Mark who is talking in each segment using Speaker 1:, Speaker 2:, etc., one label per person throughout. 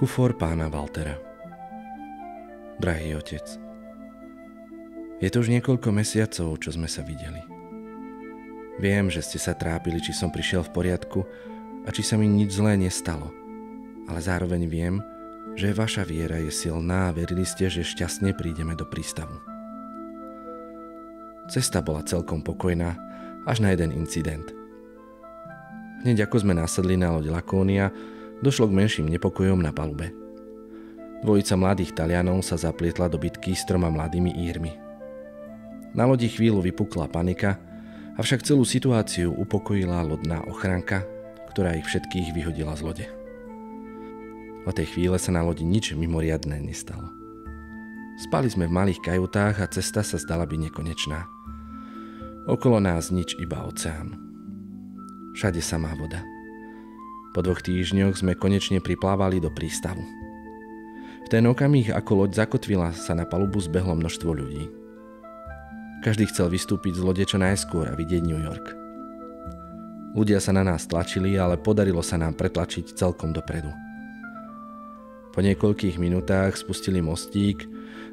Speaker 1: Kufor pána Waltera. Drahý otec, je to už niekoľko mesiacov, čo sme sa videli. Viem, že ste sa trápili, či som prišiel v poriadku a či sa mi nič zlé nestalo. Ale zároveň viem, že vaša viera je silná a verili ste, že šťastne prídeme do prístavu. Cesta bola celkom pokojná, až na jeden incident. Hneď ako sme nasadli na loď Laconia, došlo k menším nepokojom na palube. Dvojica mladých Talianov sa zaplietla do bitky s 3 mladými Írmi. Na lodi chvíľu vypukla panika, avšak celú situáciu upokojila lodná ochranka, ktorá ich všetkých vyhodila z lode. Od tej chvíle sa na lodi nič mimoriadne nestalo. Spali sme v malých kajutách a cesta sa zdala byť nekonečná. Okolo nás nič, iba oceán. Všade samá voda. Po 2 týždňoch sme konečne priplávali do prístavu. V ten okamih, ako loď zakotvila, sa na palubu zbehlo množstvo ľudí. Každý chcel vystúpiť z lode čo najskôr a vidieť New York. Ľudia sa na nás tlačili, ale podarilo sa nám pretlačiť celkom dopredu. Po niekoľkých minútach spustili mostík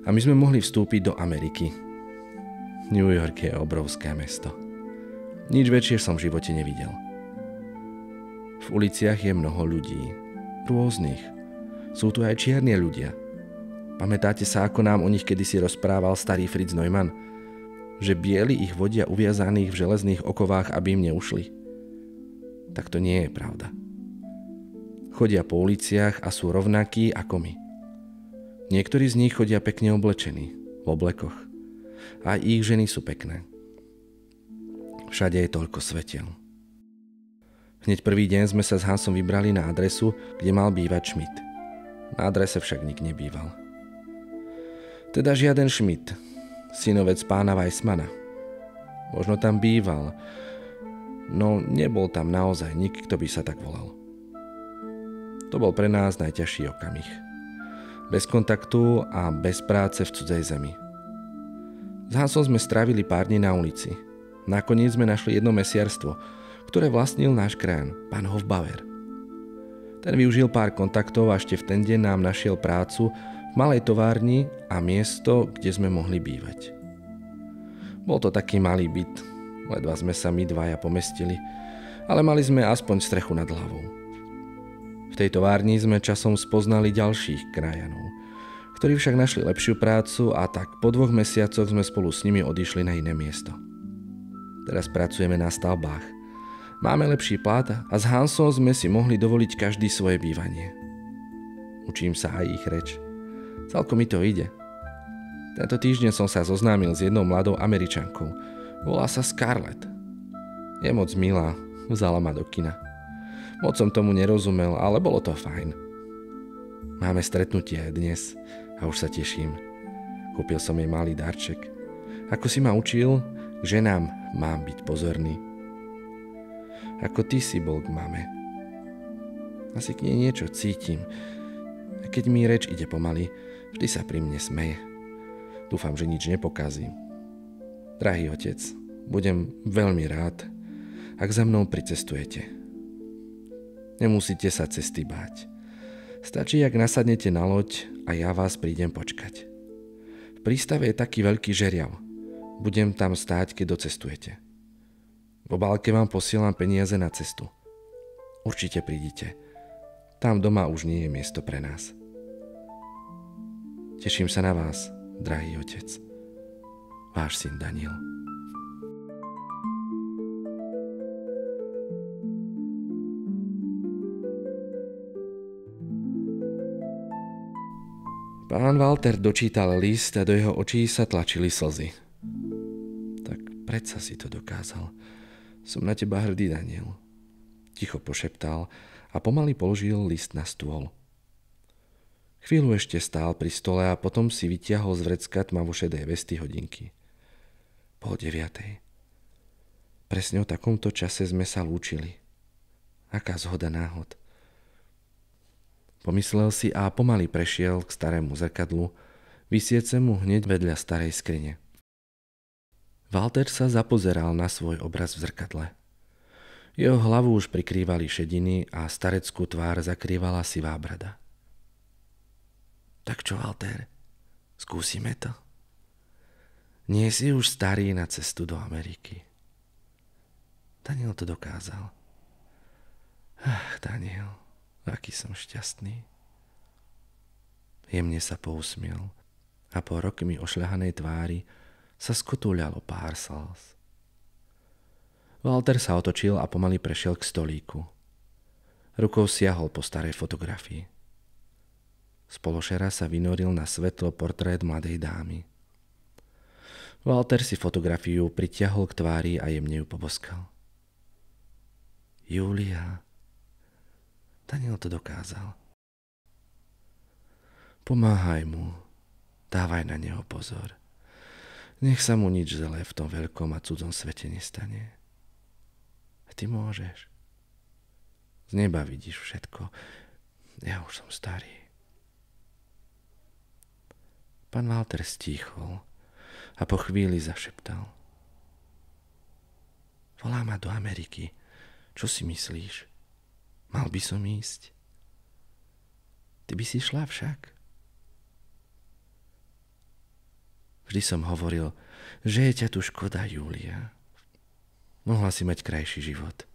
Speaker 1: a my sme mohli vstúpiť do Ameriky. New York je obrovské mesto. Nič väčšie som v živote nevidel. V uliciach je mnoho ľudí. Rôznych. Sú tu aj čierni ľudia. Pamätáte sa, ako nám o nich kedysi rozprával starý Fritz Neumann? Že bieli ich vodia uviazaných v železných okovách, aby im neušli? Tak to nie je pravda. Chodia po uliciach a sú rovnakí ako my. Niektorí z nich chodia pekne oblečení, v oblekoch. A ich ženy sú pekné. Všade je toľko svetiel. Hneď prvý deň sme sa s Hansom vybrali na adresu, kde mal bývať Schmidt. Na adrese však nik nebýval. Teda žiaden Schmidt, synovec pána Weissmana. Možno tam býval, no nebol tam naozaj nik, kto by sa tak volal. To bol pre nás najťažší okamih. Bez kontaktu a bez práce v cudzej zemi. S Hansom sme strávili pár dní na ulici. Nakoniec sme našli jedno mesiarstvo, ktoré vlastnil náš krán, pán Hofbauer. Ten využil pár kontaktov a ešte v ten deň nám našiel prácu v malej továrni a miesto, kde sme mohli bývať. Bol to taký malý byt, ledva sme sa my dvaja pomestili, ale mali sme aspoň strechu nad hlavou. V tej továrni sme časom spoznali ďalších krajanov, ktorí však našli lepšiu prácu a tak po 2 mesiacoch sme spolu s nimi odišli na iné miesto. Teraz pracujeme na stavbách. Máme lepší plat a s Hansom sme si mohli dovoliť každý svoje bývanie. Učím sa aj ich reč. Celkom mi to ide. Tento týždeň som sa zoznámil s jednou mladou Američankou. Volá sa Scarlett. Je moc milá, vzala ma do kina. Moc som tomu nerozumel, ale bolo to fajn. Máme stretnutie dnes a už sa teším. Kúpil som jej malý darček. Ako si ma učil, že ženám mám byť pozorný. Ako ty si bol k mame. Asi k nej niečo cítim. A keď mi reč ide pomaly, vždy sa pri mne smeje. Dúfam, že nič nepokazím. Drahý otec, budem veľmi rád, ak za mnou pricestujete. Nemusíte sa cesty báť. Stačí, ak nasadnete na loď a ja vás prídem počkať. V prístave je taký veľký žeriav. Budem tam stáť, keď docestujete. V obálke vám posielam peniaze na cestu. Určite prídite. Tam doma už nie je miesto pre nás. Teším sa na vás, drahý otec. Váš syn Daniel. Pán Walter dočítal list a do jeho očí sa tlačili slzy. Tak predsa si to dokázal. Som na teba hrdý, Daniel. Ticho pošeptal a pomaly položil list na stôl. Chvíľu ešte stál pri stole a potom si vytiahol z vrecka tmavošedej vesty hodinky. 8:30. Presne o takomto čase sme sa lúčili. Aká zhoda náhod. Pomyslel si a pomaly prešiel k starému zrkadlu, visiecemu hneď vedľa starej skrine. Walter sa zapozeral na svoj obraz v zrkadle. Jeho hlavu už prikrývali šediny a stareckú tvár zakrývala sivá brada. Tak čo, Walter? Skúsime to? Nie si už starý na cestu do Ameriky. Daniel to dokázal. Daniel, aký som šťastný. Jemne sa pousmiel a po rokmi ošľahanej tvári sa skotúľalo pár slz. Walter sa otočil a pomaly prešiel k stolíku. Rukou siahol po starej fotografii. Z pološera sa vynoril na svetlo portrét mladej dámy. Walter si fotografiu pritiahol k tvári a jemne ju poboskal. Julia. Daniel to dokázal. Pomáhaj mu. Dávaj na neho pozor. Nech sa mu nič zlé v tom veľkom a cudzom svete nestane. A ty môžeš. Z neba vidíš všetko. Ja už som starý. Pán Walter stíchol a po chvíli zašeptal. Volá ma do Ameriky. Čo si myslíš? Mal by som ísť? Ty by si šla však? Vždy som hovoril, že je ťa tu škoda, Julia. Mohla si mať krajší život.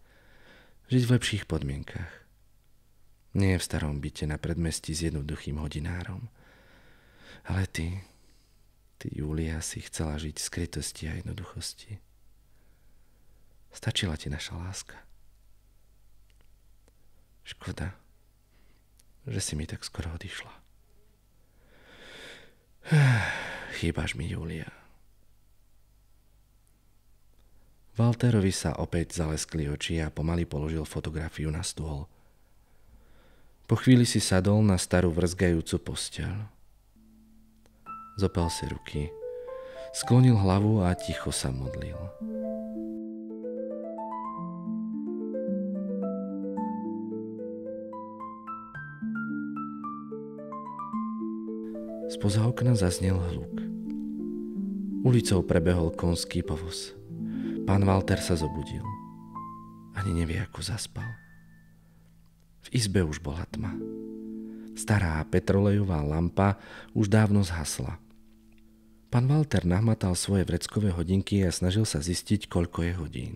Speaker 1: Žiť v lepších podmienkach. Nie v starom byte na predmestí s jednoduchým hodinárom. Ale ty, Julia, si chcela žiť v skrytosti a jednoduchosti. Stačila ti naša láska. Škoda, že si mi tak skoro odišla. Chýbaš mi, Julia. Walterovi sa opäť zaleskli oči a pomaly položil fotografiu na stôl. Po chvíli si sadol na starú vrzgajúcu posteľ. Zopal si ruky, sklonil hlavu a ticho sa modlil. Spoza okna zaznel hluk. Ulicou prebehol konský povoz. Pán Walter sa zobudil. Ani nevie, ako zaspal. V izbe už bola tma. Stará petrolejová lampa už dávno zhasla. Pán Walter nahmatal svoje vreckové hodinky a snažil sa zistiť, koľko je hodín.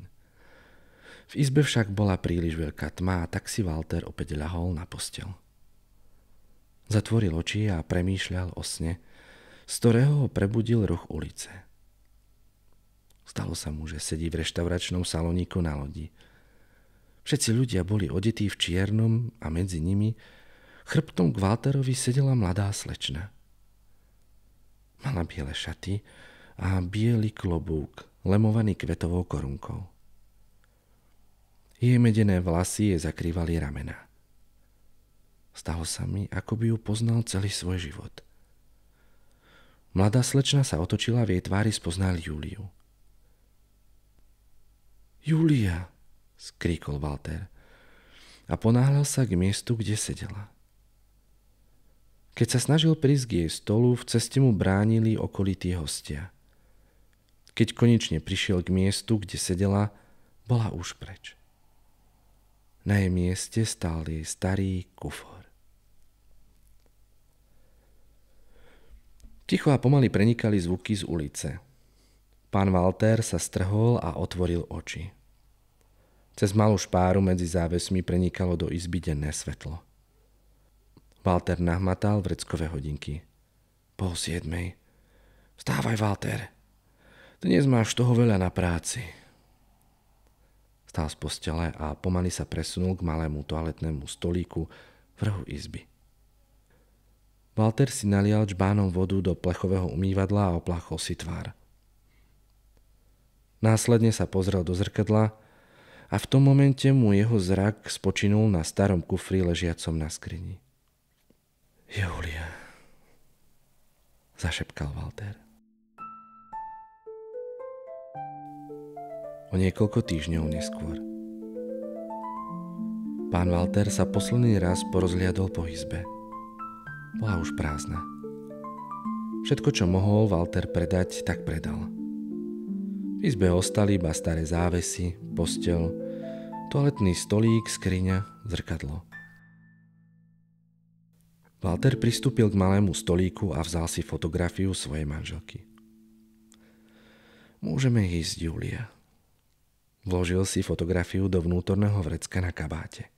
Speaker 1: V izbe však bola príliš veľká tma a tak si Walter opäť ľahol na posteľ. Zatvoril oči a premýšľal o sne, z ktorého ho prebudil roh ulice. Stalo sa mu, že sedí v reštauračnom salóniku na lodi. Všetci ľudia boli odetí v čiernom a medzi nimi chrbtom k Walterovi sedela mladá slečna. Mala biele šaty a biely klobúk, lemovaný kvetovou korunkou. Jej medené vlasy jej zakrývali ramená. Stalo sa mi, ako by ju poznal celý svoj život. Mladá slečna sa otočila, v jej tvári spoznal Júliu. Julia, skríkol Walter a ponáhľal sa k miestu, kde sedela. Keď sa snažil prísť k jej stolu, v ceste mu bránili okolití hostia. Keď konečne prišiel k miestu, kde sedela, bola už preč. Na jej mieste stál jej starý kufor. Ticho a pomaly prenikali zvuky z ulice. Pán Walter sa strhol a otvoril oči. Cez malú špáru medzi závesmi prenikalo do izby denné svetlo. Walter nahmatal vreckové hodinky. 6:30. Vstávaj, Walter. Dnes máš toho veľa na práci. Stál z postele a pomaly sa presunul k malému toaletnému stolíku v rohu izby. Walter si nalial džbánom vodu do plechového umývadla a opláchol si tvár. Následne sa pozrel do zrkadla a v tom momente mu jeho zrak spočinul na starom kufri ležiacom na skrini. Julia, zašepkal Walter. O niekoľko týždňov neskôr. Pán Walter sa posledný raz porozhliadol po izbe. Bola už prázdna. Všetko, čo mohol Walter predať, tak predal. V izbe ostali iba staré závesy, posteľ, toaletný stolík, skriňa, zrkadlo. Walter pristúpil k malému stolíku a vzal si fotografiu svojej manželky. Môžeme ísť, Julia. Vložil si fotografiu do vnútorného vrecka na kabáte.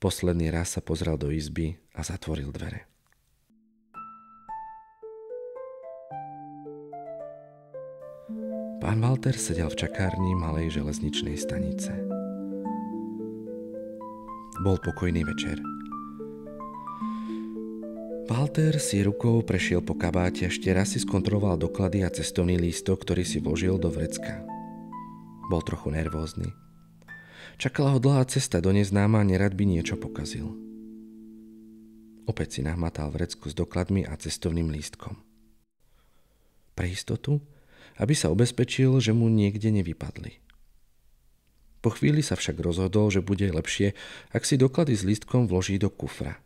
Speaker 1: Posledný raz sa pozrel do izby a zatvoril dvere. Pán Walter sedel v čakárni malej železničnej stanice. Bol pokojný večer. Walter si rukou prešiel po kabáte, ešte raz si skontroloval doklady a cestovný lístok, ktorý si vložil do vrecka. Bol trochu nervózny. Čakala ho dlhá cesta do neznáma a nerad by niečo pokazil. Opäť si nahmatal vrecko s dokladmi a cestovným lístkom. Pre istotu, aby sa ubezpečil, že mu niekde nevypadli. Po chvíli sa však rozhodol, že bude lepšie, ak si doklady s lístkom vloží do kufra.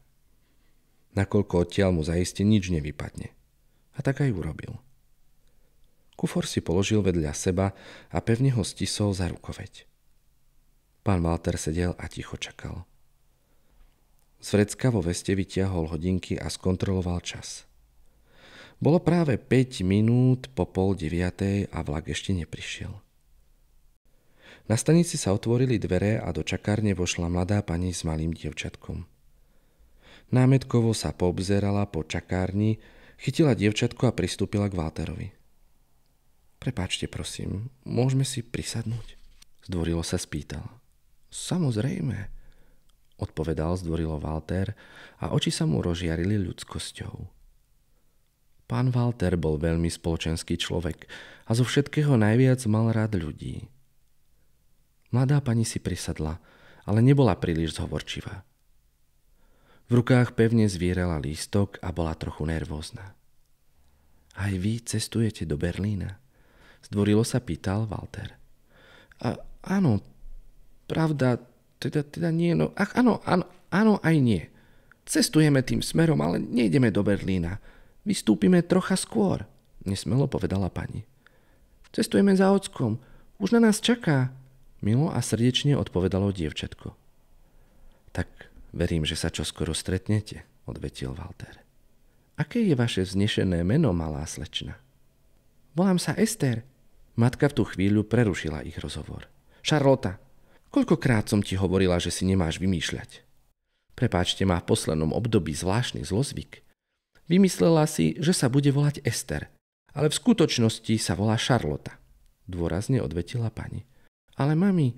Speaker 1: Nakoľko odtiaľ mu zaiste nič nevypadne. A tak aj urobil. Kufor si položil vedľa seba a pevne ho stisol za rukoveď. Pán Walter sedel a ticho čakal. Z vrecka vo veste vytiahol hodinky a skontroloval čas. Bolo práve 5 minút po 8:30 a vlak ešte neprišiel. Na stanici sa otvorili dvere a do čakárne vošla mladá pani s malým dievčatkom. Námetkovo sa poobzerala po čakárni, chytila dievčatko a pristúpila k Walterovi. Prepáčte, prosím, môžeme si prisadnúť? Zdvorilo sa spýtala. Samozrejme, odpovedal zdvorilo Walter a oči sa mu rozžiarili ľudskosťou. Pán Walter bol veľmi spoločenský človek a zo všetkého najviac mal rád ľudí. Mladá pani si prisadla, ale nebola príliš zhovorčivá. V rukách pevne zvierala lístok a bola trochu nervózna. Aj vy cestujete do Berlína? Zdvorilo sa pýtal Walter. Áno, pravda, teda nie, no áno aj nie. Cestujeme tým smerom, ale nejdeme do Berlína. Vystúpime trocha skôr, nesmelo povedala pani. Cestujeme za ockom, už na nás čaká, milo a srdečne odpovedalo dievčatko. Tak verím, že sa čoskoro stretnete, odvetil Walter. Aké je vaše vznešené meno, malá slečna? Volám sa Ester. Matka v tú chvíľu prerušila ich rozhovor. Charlotta, koľkokrát som ti hovorila, že si nemáš vymýšľať? Prepáčte, má v poslednom období zvláštny zlozvyk. Vymyslela si, že sa bude volať Ester, ale v skutočnosti sa volá Charlotta, dôrazne odvetila pani. Ale mami,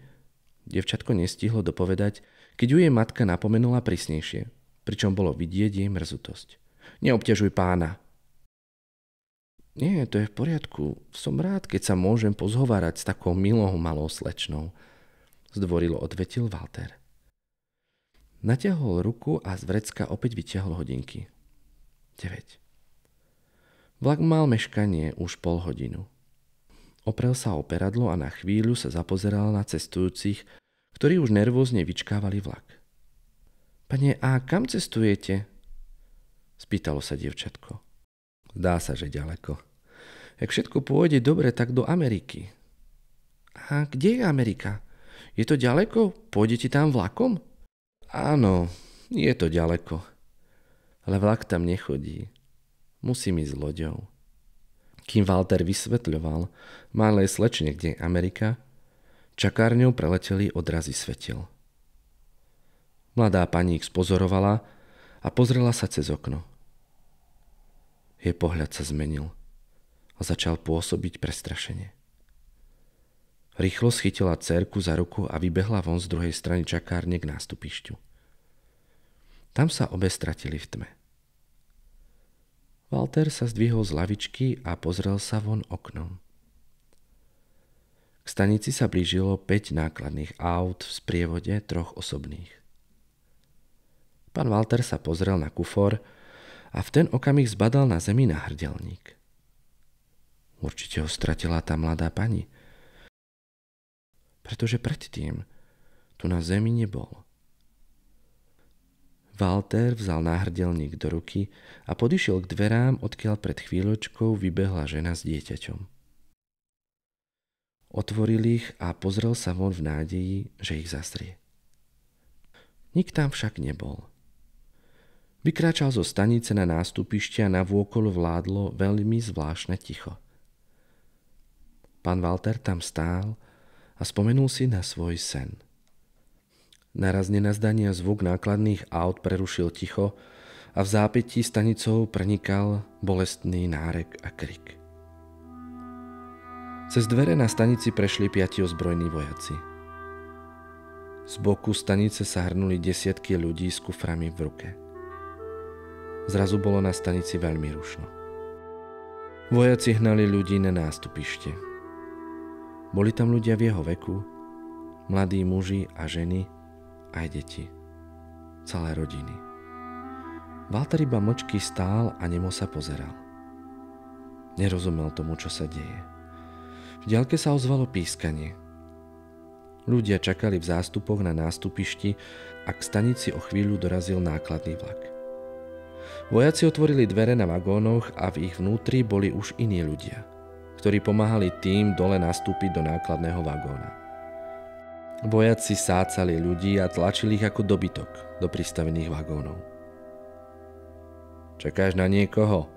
Speaker 1: dievčatko nestihlo dopovedať, keď ju jej matka napomenula prísnejšie, pričom bolo vidieť jej mrzutosť. Neobťažuj pána. Nie, to je v poriadku. Som rád, keď sa môžem pozhovárať s takou milou malou slečnou, zdvorilo odvetil Walter. Natiahol ruku a z vrecka opäť vytiahol hodinky. 9. Vlak mal meškanie už 0,5 hodinu. Oprel sa o peradlo a na chvíľu sa zapozeral na cestujúcich, ktorí už nervózne vyčkávali vlak. Pane, a kam cestujete? Spýtalo sa dievčatko. Zdá sa, že ďaleko. Ak všetko pôjde dobre, tak do Ameriky. A kde je Amerika? Je to ďaleko? Pôjdete tam vlakom? Áno, je to ďaleko. Ale vlak tam nechodí. Musím ísť loďou. Kým Walter vysvetľoval malej slečne, kde je Amerika, čakárňou preleteli odrazy svetiel. Mladá pani ich spozorovala a pozrela sa cez okno. Jej pohľad sa zmenil a začal pôsobiť prestrašenie. Rýchlo schytila dcérku za ruku a vybehla von z druhej strany čakárne k nástupišťu. Tam sa obe stratili v tme. Walter sa zdvihol z lavičky a pozrel sa von oknom. K stanici sa blížilo 5 nákladných aut v sprievode 3 osobných. Pán Walter sa pozrel na kufor a v ten okamih zbadal na zemi náhrdelník. Určite ho stratila tá mladá pani, pretože predtým tu na zemi nebol. Walter vzal náhrdelník do ruky a podišiel k dverám, odkiaľ pred chvíľočkou vybehla žena s dieťaťom. Otvoril ich a pozrel sa von v nádeji, že ich zastrie. Nik tam však nebol. Vykráčal zo stanice na nástupište a navôkol vládlo veľmi zvláštne ticho. Pán Walter tam stál a spomenul si na svoj sen. Naraz nenazdania zvuk nákladných aut prerušil ticho a v zápätí stanicou prenikal bolestný nárek a krik. Cez dvere na stanici prešli 5 ozbrojení vojaci. Z boku stanice sa hrnuli desiatky ľudí s kuframi v ruke. Zrazu bolo na stanici veľmi rušno. Vojaci hnali ľudí na nástupište. Boli tam ľudia v jeho veku, mladí muži a ženy, aj deti. Celé rodiny. Walter iba mlčky stál a nemo sa pozeral. Nerozumel tomu, čo sa deje. V diaľke sa ozvalo pískanie. Ľudia čakali v zástupoch na nástupišti a k stanici o chvíľu dorazil nákladný vlak. Vojaci otvorili dvere na vagónoch a v ich vnútri boli už iní ľudia, ktorí pomáhali tým dole nastúpiť do nákladného vagóna. Vojaci sácali ľudí a tlačili ich ako dobytok do pristavených vagónov. Čakáš na niekoho?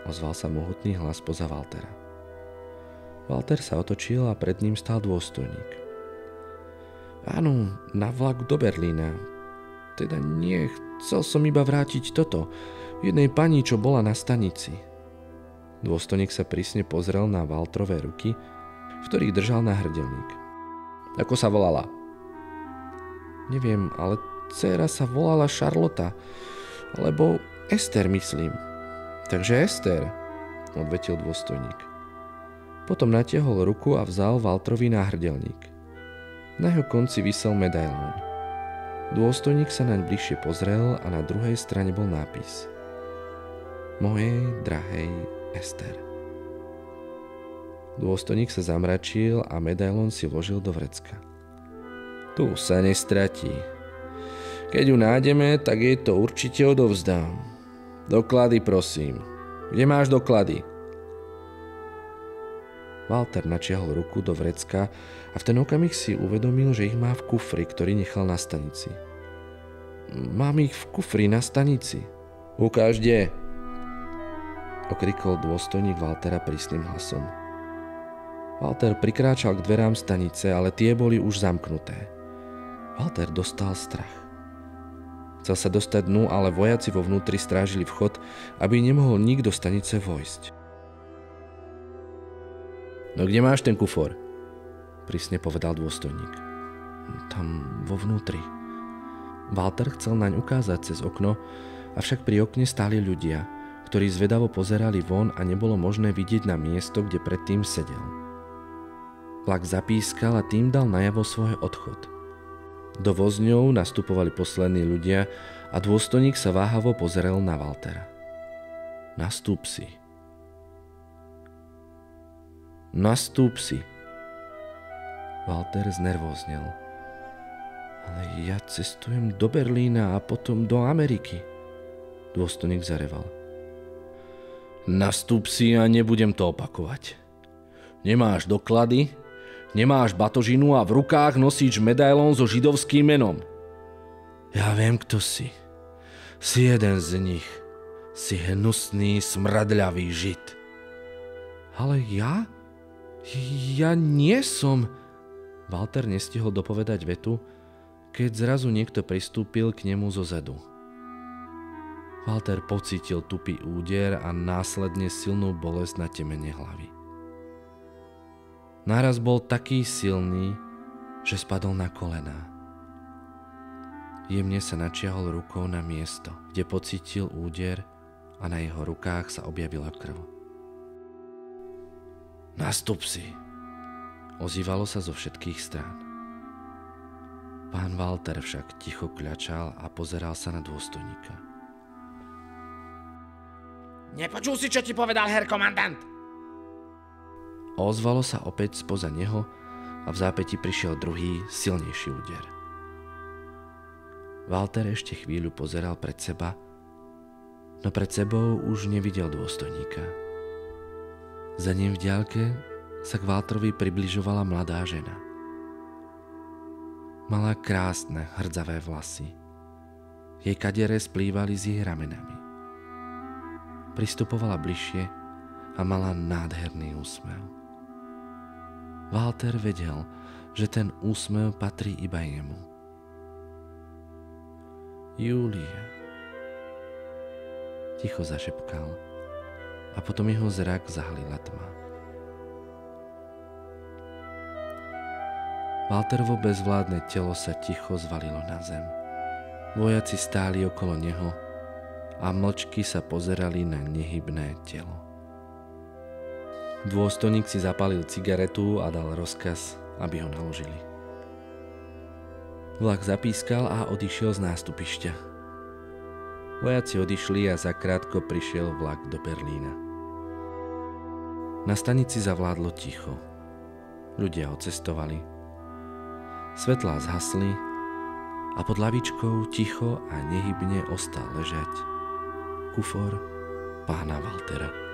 Speaker 1: Ozval sa mohutný hlas spoza Waltera. Walter sa otočil a pred ním stál dôstojník. Áno, na vlak do Berlína. Teda nie, chcel som iba vrátiť toto, jednej pani, čo bola na stanici. Dôstojník sa prísne pozrel na Walterové ruky, v ktorých držal náhrdelník. Ako sa volala? Neviem, ale dcéra sa volala Charlotta, alebo Ester, myslím. Takže Ester, odvetil dôstojník. Potom natiahol ruku a vzal Walterovi náhrdelník. Na jeho konci visel medailón. Dôstojník sa naň bližšie pozrel a na druhej strane bol nápis: Mojej drahej Ester. Dôstojník sa zamračil a medailón si vložil do vrecka. Tu sa nestratí. Keď ju nájdeme, tak jej to určite odovzdám. Doklady, prosím. Kde máš doklady? Walter načiahol ruku do vrecka a v ten okamih si uvedomil, že ich má v kufri, ktorý nechal na stanici. Mám ich v kufri na stanici. Ukáž, kde? Okrikol dôstojník Waltera prísnym hlasom. Walter prikráčal k dverám stanice, ale tie boli už zamknuté. Walter dostal strach. Chcel sa dostať dnu, ale vojaci vo vnútri strážili vchod, aby nemohol nikto stanice vojsť. No kde máš ten kufor? Prísne povedal dôstojník. Tam vo vnútri. Walter chcel naň ukázať cez okno, avšak pri okne stáli ľudia, ktorí zvedavo pozerali von a nebolo možné vidieť na miesto, kde predtým sedel. Vlak zapískal a tým dal najavo svoj odchod. Do vozňov nastupovali poslední ľudia a dôstojník sa váhavo pozerel na Waltera. Nastúp si. Nastúp si. Walter znervóznel. Ale ja cestujem do Berlína a potom do Ameriky. Dôstojník zareval. Nastúp si a nebudem to opakovať. Nemáš doklady, nemáš batožinu a v rukách nosíš medailón so židovským menom. Ja viem, kto si. Si jeden z nich. Si hnusný, smradľavý žid. Ale ja? Ja nie som... Walter nestihol dopovedať vetu, keď zrazu niekto pristúpil k nemu zozadu. Walter pocítil tupý úder a následne silnú bolesť na temene hlavy. Náraz bol taký silný, že spadol na kolená. Jemne sa načiahol rukou na miesto, kde pocítil úder a na jeho rukách sa objavila krv. Nastup si, ozývalo sa zo všetkých strán. Pán Walter však ticho kľačal a pozeral sa na dôstojníka. Nepočul si, čo ti povedal herr komandant? Ozvalo sa opäť spoza neho a v zápäti prišiel druhý, silnejší úder. Walter ešte chvíľu pozeral pred seba, no pred sebou už nevidel dôstojníka. Za ním v diaľke sa k Walterovi približovala mladá žena. Mala krásne, hrdzavé vlasy. Jej kadere splývali s jej ramenami. Pristupovala bližšie a mala nádherný úsmev. Walter vedel, že ten úsmev patrí iba jemu. Júlia. Ticho zašepkal a potom jeho zrak zahalila tma. Walterovo bezvládne telo sa ticho zvalilo na zem. Vojaci stáli okolo neho a mlčky sa pozerali na nehybné telo. Dôstojník si zapálil cigaretu a dal rozkaz, aby ho naložili. Vlak zapískal a odišiel z nástupišťa. Vojaci odišli a zakrátko prišiel vlak do Berlína. Na stanici zavládlo ticho. Ľudia odcestovali. Svetlá zhasli a pod lavičkou ticho a nehybne ostal ležať kufor pána Waltera.